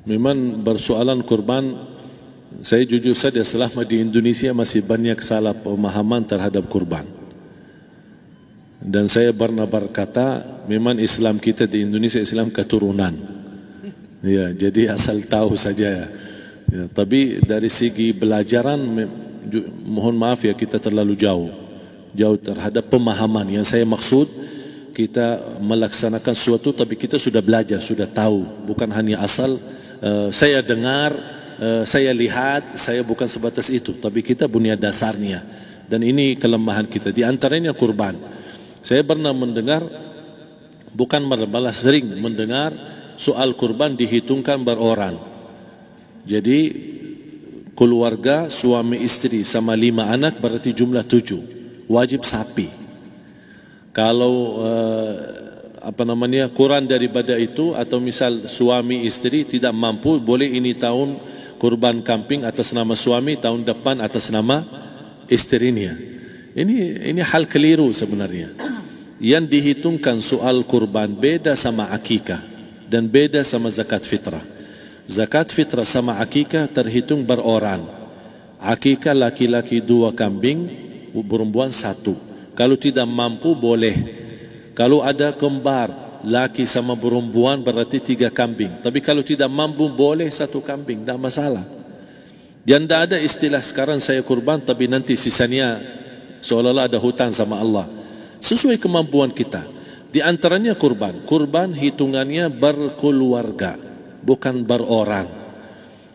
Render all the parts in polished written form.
Memang bersoalan kurban, saya jujur saja selama di Indonesia masih banyak salah pemahaman terhadap kurban. Dan saya pernah berkata, memang Islam kita di Indonesia Islam keturunan. Ya, jadi asal tahu saja. Ya, tapi dari segi belajaran, mohon maaf ya, kita terlalu jauh terhadap pemahaman. Yang saya maksud, kita melaksanakan sesuatu tapi kita sudah belajar, sudah tahu, bukan hanya asal saya dengar, saya lihat, saya bukan sebatas itu, tapi kita punya dasarnya. Dan ini kelemahan kita, di antaranya kurban. Saya pernah mendengar, bukan malah sering mendengar soal kurban dihitungkan beroran. Jadi keluarga suami istri sama 5 anak berarti jumlah 7, wajib sapi. Kalau kurang daripada itu, atau misal suami istri tidak mampu, boleh ini tahun kurban kambing atas nama suami, tahun depan atas nama istrinya. Ini hal keliru sebenarnya. Yang dihitungkan soal kurban beda sama akikah dan beda sama zakat fitrah. Zakat fitrah sama akikah terhitung beroran. Akikah laki-laki 2 kambing, perempuan 1. Kalau tidak mampu boleh. Kalau ada kembar, laki sama perempuan berarti 3 kambing. Tapi kalau tidak mampu boleh 1 kambing, tidak masalah. Dan tidak ada istilah sekarang saya kurban tapi nanti sisanya seolah-olah ada hutang sama Allah. Sesuai kemampuan kita. Di antaranya kurban. Kurban hitungannya berkeluarga, bukan beroran.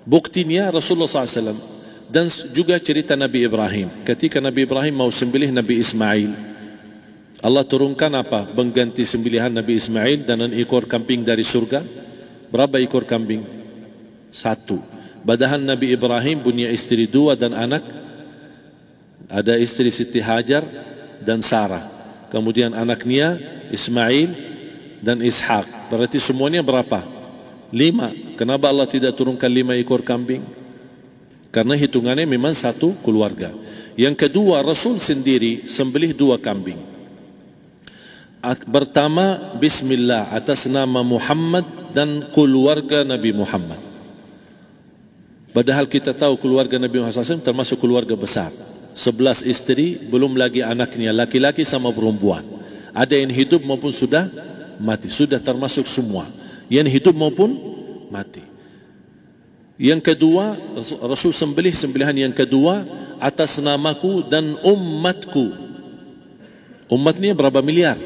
Buktinya Rasulullah SAW dan juga cerita Nabi Ibrahim. Ketika Nabi Ibrahim mau sembelih Nabi Ismail, Allah turunkan apa? Mengganti sembelihan Nabi Ismail dengan ekor kambing dari surga. Berapa ekor kambing? 1. Padahal Nabi Ibrahim punya istri 2 dan anak. Ada istri Siti Hajar dan Sarah. Kemudian anaknya Ismail dan Ishak. Berarti semuanya berapa? 5. Kenapa Allah tidak turunkan 5 ekor kambing? Karena hitungannya memang 1 keluarga. Yang kedua, Rasul sendiri sembelih 2 kambing. Pertama, Bismillah atas nama Muhammad dan keluarga Nabi Muhammad. Padahal kita tahu keluarga Nabi Muhammad SAW termasuk keluarga besar. 11 istri, belum lagi anaknya laki-laki sama perempuan. Ada yang hidup maupun sudah mati. Sudah termasuk semua. Yang hidup maupun mati. Yang kedua, Rasul sembelih sembelihan yang kedua atas namaku dan umatku. Umatnya berapa miliar?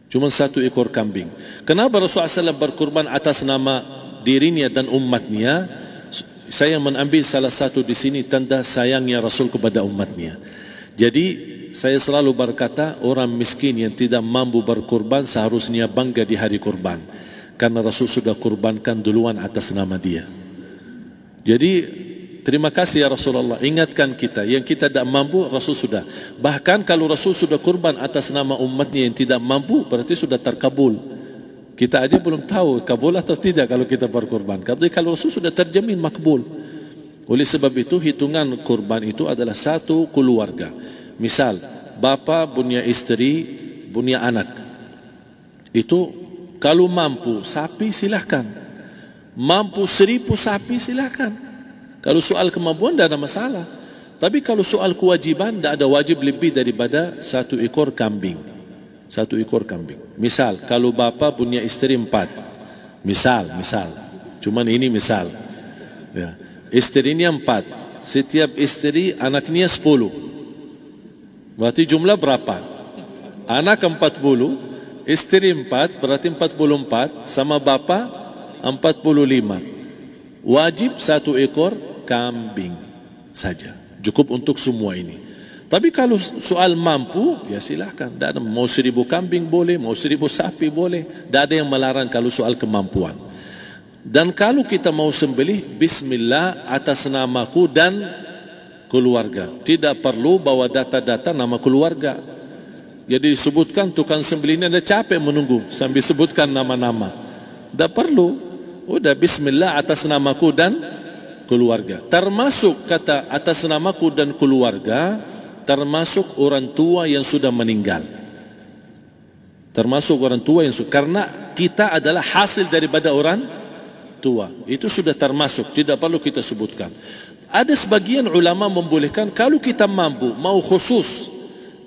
Cuma 1 ekor kambing. Kenapa Rasulullah SAW berkurban atas nama dirinya dan umatnya? Saya mengambil salah satu di sini tanda sayangnya Rasul kepada umatnya. Jadi saya selalu berkata, orang miskin yang tidak mampu berkurban seharusnya bangga di hari kurban, karena Rasul sudah kurbankan duluan atas nama dia. Jadi terima kasih ya Rasulullah, ingatkan kita. Yang kita tidak mampu, Rasul sudah. Bahkan kalau Rasul sudah kurban atas nama umatnya yang tidak mampu, berarti sudah terkabul. Kita aja belum tahu kabul atau tidak kalau kita berkurban. Tapi kalau Rasul sudah terjamin makbul. Oleh sebab itu, hitungan kurban itu adalah 1 keluarga. Misal, bapa punya istri, punya anak. Itu kalau mampu sapi silahkan. Mampu 1000 sapi silahkan. Kalau soal kemampuan tidak ada masalah. Tapi kalau soal kewajiban, tidak ada wajib lebih daripada 1 ekor kambing. 1 ekor kambing. Misal, kalau bapa punya istri 4. Misal. Cuman ini misal. Ya. Istrinya 4. Setiap istri anaknya 10. Berarti jumlah berapa? Anak 40, istri 4, berarti 44, sama bapa 45. Wajib 1 ekor kambing saja. Cukup untuk semua ini. Tapi kalau soal mampu, ya silahkan. Mau 1000 kambing boleh, mau 1000 sapi boleh. Tidak ada yang melarang kalau soal kemampuan. Dan kalau kita mau sembelih, Bismillah atas namaku dan keluarga. Tidak perlu bawa data-data nama keluarga. Jadi disebutkan tukang sembelihnya ada capek menunggu sambil sebutkan nama-nama. Tidak perlu. Udah Bismillah atas namaku dan keluarga. Termasuk kata atas namaku dan keluarga, termasuk orang tua yang sudah meninggal. Termasuk orang tua yang sudah, karena kita adalah hasil daripada orang tua. Itu sudah termasuk, tidak perlu kita sebutkan. Ada sebagian ulama membolehkan kalau kita mampu, mau khusus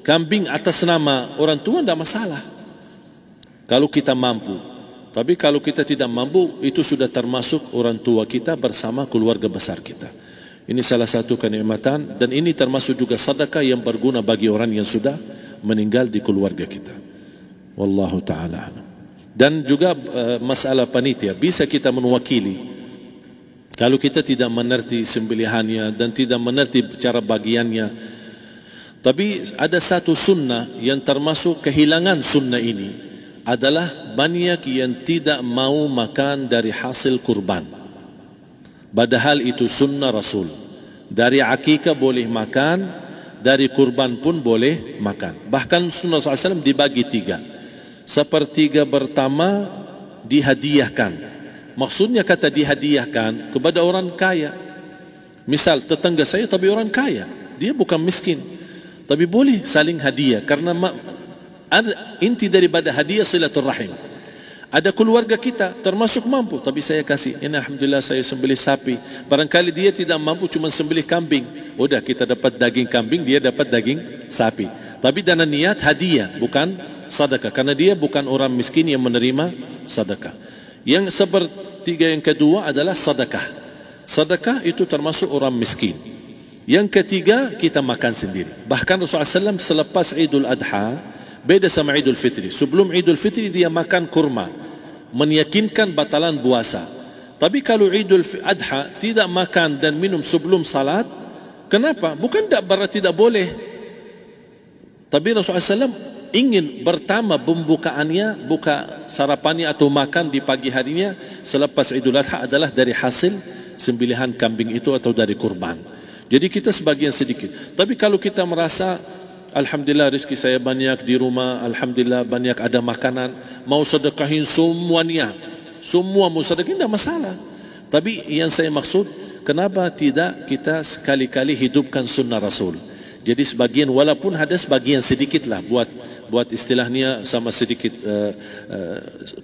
kambing atas nama orang tua, tidak masalah. Kalau kita mampu. Tapi kalau kita tidak mampu, itu sudah termasuk orang tua kita bersama keluarga besar kita. Ini salah satu kenikmatan, dan ini termasuk juga sedekah yang berguna bagi orang yang sudah meninggal di keluarga kita. Wallahu ta'ala. Dan juga masalah panitia, bisa kita mewakili. Kalau kita tidak mengerti sembelihannya dan tidak mengerti cara bagiannya. Tapi ada satu sunnah yang termasuk kehilangan sunnah ini, adalah banyak yang tidak mau makan dari hasil kurban. Padahal itu sunnah Rasul. Dari akikah boleh makan, dari kurban pun boleh makan. Bahkan sunnah SAW dibagi 3. Sepertiga pertama dihadiahkan. Maksudnya kata dihadiahkan kepada orang kaya. Misal tetangga saya tapi orang kaya, dia bukan miskin, tapi boleh saling hadiah. Karena inti daripada hadiah silaturrahim. Ada keluarga kita termasuk mampu, tapi saya kasih, ini alhamdulillah saya sembelih sapi. Barangkali dia tidak mampu, cuma sembelih kambing. Udah, kita dapat daging kambing, dia dapat daging sapi. Tapi dengan niat hadiah, bukan sedekah. Karena dia bukan orang miskin yang menerima sedekah. Yang sepertiga yang kedua adalah sedekah. Sedekah itu termasuk orang miskin. Yang ketiga, kita makan sendiri. Bahkan Rasulullah SAW selepas Idul Adha, beda sama Idul Fitri. Sebelum Idul Fitri dia makan kurma, meyakinkan batalan puasa. Tapi kalau Idul Adha tidak makan dan minum sebelum salat, kenapa? Bukan berarti tidak boleh. Tapi Rasulullah SAW ingin pertama pembukaannya, buka sarapannya atau makan di pagi harinya selepas Idul Adha adalah dari hasil sembelihan kambing itu atau dari kurban. Jadi kita sebagian sedikit. Tapi kalau kita merasa alhamdulillah rezeki saya banyak di rumah, alhamdulillah banyak ada makanan, mau sedekahin semuanya, semua mau sedekahin, tidak masalah. Tapi yang saya maksud, kenapa tidak kita sekali-kali hidupkan sunnah Rasul? Jadi sebagian, walaupun ada sebagian sedikit lah, buat istilahnya sama sedikit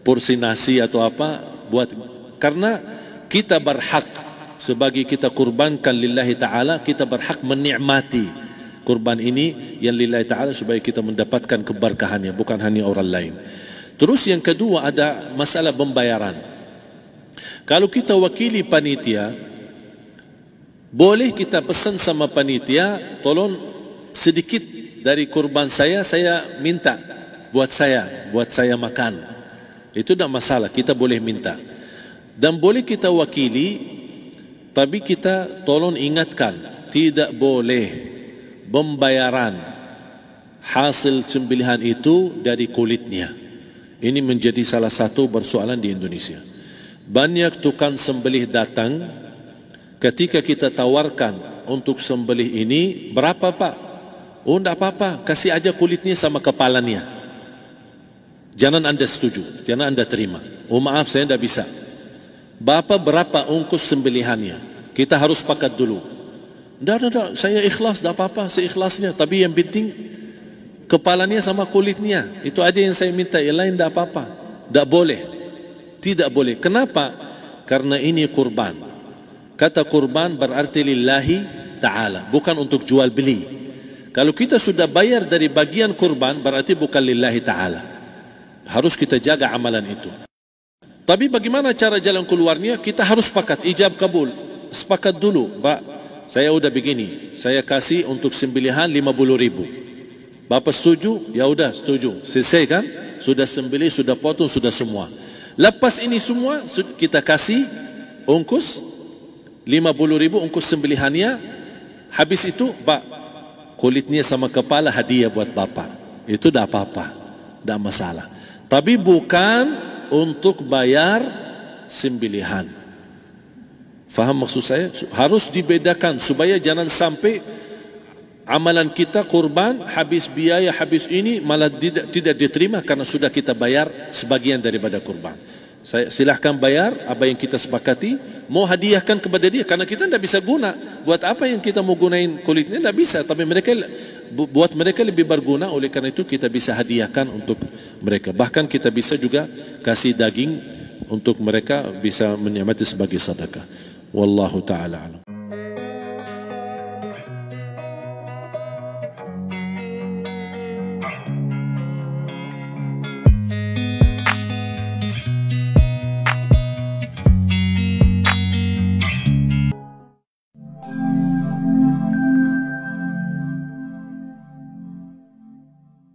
porsi nasi atau apa, karena kita berhak sebagai kita kurbankan lillahi ta'ala, kita berhak menikmati kurban ini yang lillahi ta'ala supaya kita mendapatkan keberkahannya, bukan hanya orang lain. Terus yang kedua ada masalah pembayaran. Kalau kita wakili panitia, boleh kita pesan sama panitia, tolong sedikit dari kurban saya minta buat saya makan. Itu tidak masalah, kita boleh minta. Dan boleh kita wakili, tapi kita tolong ingatkan, tidak boleh pembayaran hasil sembelihan itu dari kulitnya. Ini menjadi salah satu persoalan di Indonesia. Banyak tukang sembelih datang, ketika kita tawarkan untuk sembelih ini, berapa pak? Oh tidak apa-apa, kasih aja kulitnya sama kepalanya. Jangan anda setuju, jangan anda terima. Oh maaf, saya tidak bisa. Bapak berapa ongkos sembelihannya? Kita harus sepakat dulu. Tidak, saya ikhlas, tidak apa-apa, seikhlasnya. Tapi yang penting kepalanya sama kulitnya. Itu aja yang saya minta, yang lain tidak apa-apa. Tidak boleh. Tidak boleh. Kenapa? Karena ini kurban. Kata kurban berarti lillahi ta'ala, bukan untuk jual beli. Kalau kita sudah bayar dari bagian kurban, berarti bukan lillahi ta'ala. Harus kita jaga amalan itu. Tapi bagaimana cara jalan keluarnya? Kita harus sepakat, ijab kabul. Sepakat dulu, Pak, saya udah begini, saya kasih untuk sembelihan 50.000. Bapak setuju? Ya udah setuju. Selesai kan? Sudah sembelih, sudah potong, sudah semua. Lepas ini semua kita kasih ongkos 50.000 ongkos sembelihannya. Habis itu, Pak, kulitnya sama kepala hadiah buat Bapak. Itu dah apa-apa, dah masalah. Tapi bukan untuk bayar sembelihan. Faham maksud saya? Harus dibedakan supaya jangan sampai amalan kita kurban habis biaya, habis ini malah tidak diterima karena sudah kita bayar sebagian daripada kurban. Saya silahkan bayar apa yang kita sepakati, mau hadiahkan kepada dia karena kita tidak bisa guna. Buat apa yang kita mau gunain kulitnya? Tidak bisa. Tapi buat mereka lebih berguna, oleh karena itu kita bisa hadiahkan untuk mereka. Bahkan kita bisa juga kasih daging untuk mereka bisa menikmati sebagai sedekah. Wallahu taala alam.